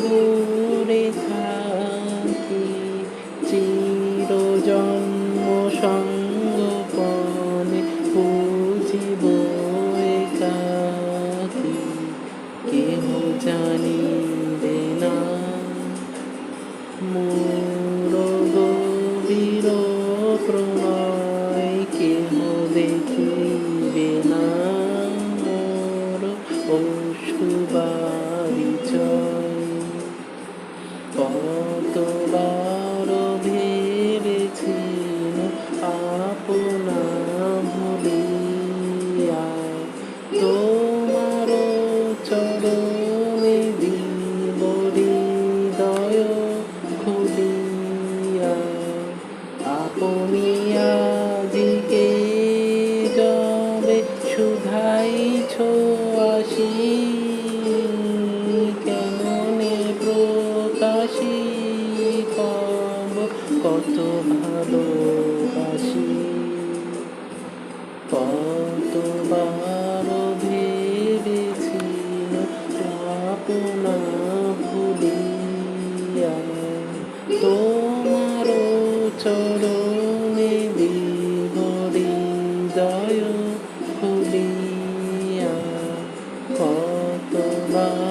দূরে থাকি, চিরজন্ম সঙ্গোপনে বুঝিব একাকী। কেহ জানিবে না মোর গভীর প্রণয়, কেহ দেখিবে না মোর অশ্রুবারিচয়। কতবার ভেবেছিল আপনা ভুলিয়া, তোমার চরণে দিব হৃদয় খুলিয়া। আপনি আজিকে যবে শুধাইছ আসি, কেমনে প্রকাশি কব কত ভালোবাসি। কতবার ভেবেছিল আপনা ভুলিয়া, তোমার চরণে দিব হৃদয় খুলিয়া। কতবার